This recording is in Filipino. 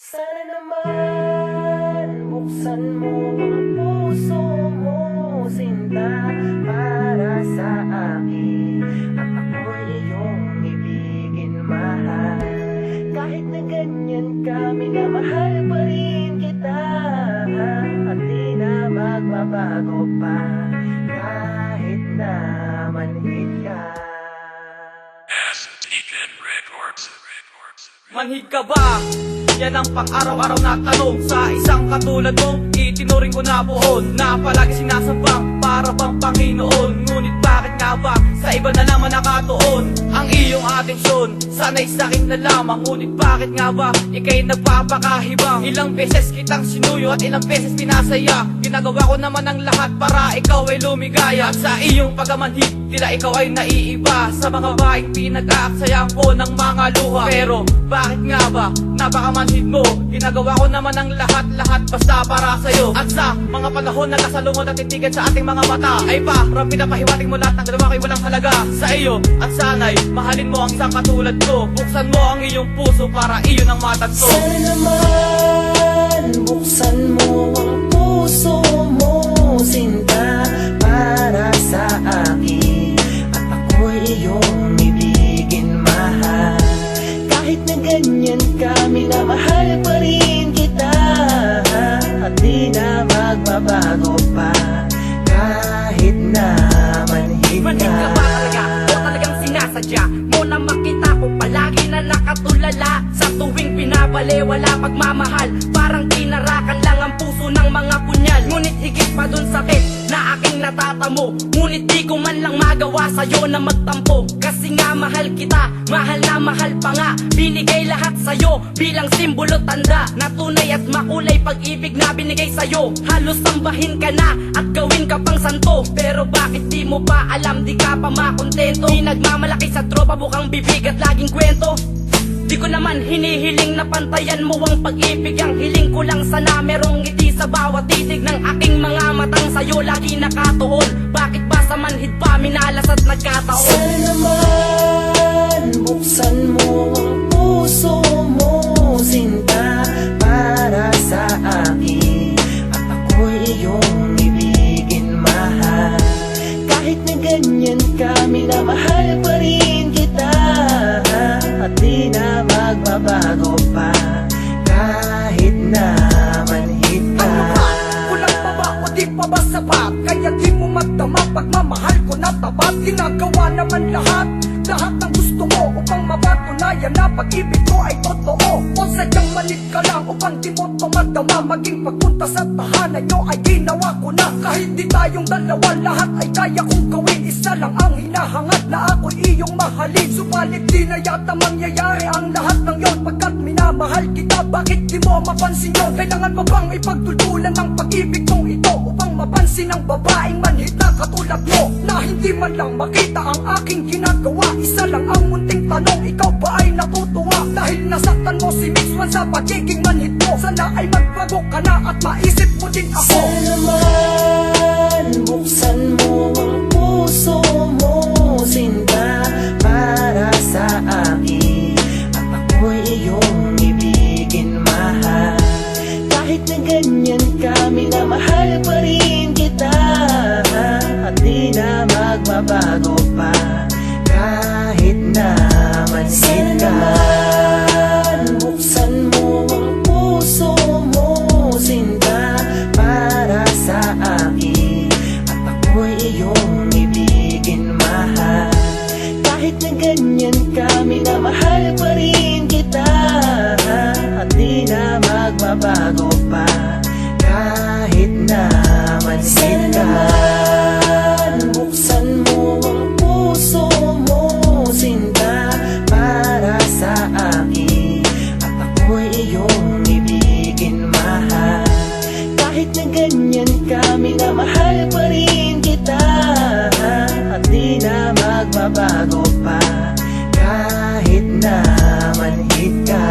Sana naman buksan mo ang puso mo, sinta, para sa akin. At ako'y iyong ibigin, mahal. Kahit na ganyan kami, na mahal pa rin kita. At di na magbabago pa, kahit na manhid ka. Manhid ka ba? Yan ang pang-araw-araw na tanong. Sa isang katulad mo, itinuring ko na buon, na palagi sinasabang para bang Panginoon. Ngunit bakit nga ba sa iba na naman nakatuon ang iyong atensyon? Sana'y sakin na lamang. Ngunit bakit nga ba ika'y nagpapakahibang? Ilang beses kitang sinuyo at ilang beses pinasaya. Ginagawa ko naman ang lahat para ikaw ay lumigaya. At sa iyong pagkamanhid, tila ikaw ay naiiba sa mga baing pinag-aaksayaan ko ng mga luha. Pero bakit nga ba napakamanhid mo? Ginagawa ko naman ang lahat-lahat basta para sa'yo. At sa mga panahon na kasalungon at titigan sa ating mga mata, ay parang pinapahiwatig mo lahat ng galawa ko'y walang halaga sa iyo. At sana'y mahalin mo ang isang katulad ko. Buksan mo ang iyong puso para iyon ang matanto. Sana naman buksan mo ang puso mo, sinta, para sa akin. At ako'y iyong ibigin, mahal. Kahit na ganyan kami, na mahal pa rin kita. At di na magbabago pa, kahit na manhid ka. Manhid ka ba talaga? O talagang sinasadya mo na makita ko palagi na nakatulala? Sa tuwing pinabaliwala pagmamahal, parang tinarakan lang ang puso ng mga punyal. Ngunit higit pa dun sakit na aking natatamo, ngunit di ko man lang magawa sa'yo na magtampo. Kasi nga mahal kita, mahal na mahal pa nga. Binigay lahat sa'yo bilang simbolo tanda na tunay at makulay pag-ibig na binigay sa'yo. Halos sambahin ka na at gawin ka pang santo. Pero bakit di mo pa alam, di ka pa makontento? Di nagmamalaki sa tropa, bukang bibig at laging kwento. Di ko naman hinihiling na pantayan mo ang pag-ibig. Ang hiling ko lang sana merong ngiti sa bawat titig ng aking mga matang sa'yo lagi nakatuon. Bakit ba sa manhid pa minalas at nagkataon? Sana naman buksan mo ang puso mo, sinta, para sa akin. At ako'y iyong ibigin, mahal. Kahit na ganyan kami, na mahal pa rin kita. At di na magbabago pa, kahit na manhid ka. Ano ba? Kulang pa ba o di pa ba sapat? Kaya di mo magdama pagmamahal ko na tapat. Ginagawa naman lahat ng gusto mo upang mapatunayan na pag-ibig ko ay totoo. O sadyang malit ka lang upang di mo to madama. Maging pagpunta sa tahanan nyo ay ginawa ko na. Kahit di tayong dalawa, lahat ay kaya kong gawin. Isa lang ang hinahangad, na ako'y iyong mahalin. Subalit di na yata mangyayari ang lahat ng yon, pagkat minamahal kita. Bakit di mo mapansin yun? Kailangan mo bang ipagtultulan ng pag-ibig kong ito upang mapansin ang babaeng manhid na katulad mo, na hindi man lang makita ang aking ginagawa? Isa lang ang munting tanong, ikaw ba ay natutuwa? Dahil nasaktan mo si Miss Juan sa pagiging manhid mo. Sana ay magbago ka na at maisip mo din ako. Sana naman buksan mo ang puso mo, sinta, para sa akin. At ako'y iyong ibigin, mahal. Kahit na ganyan kami, na mahal pa rin kita. At di na magbabago pa, kahit na manhid ka. Sana naman buksan mo ang puso mo, sinta, para sa akin. At ako'y iyong ibigin, mahal. Kahit na ganyan kami, na mahal pa rin kita. At di na magbabago pa, kahit na manhid ka. Buksan mo ang puso mo, sinta, para sa akin. At ako'y iyong ibigin, mahal. Kahit na ganyan kami, na mahal pa rin kita. At di na magbabago pa, kahit na manhid ka.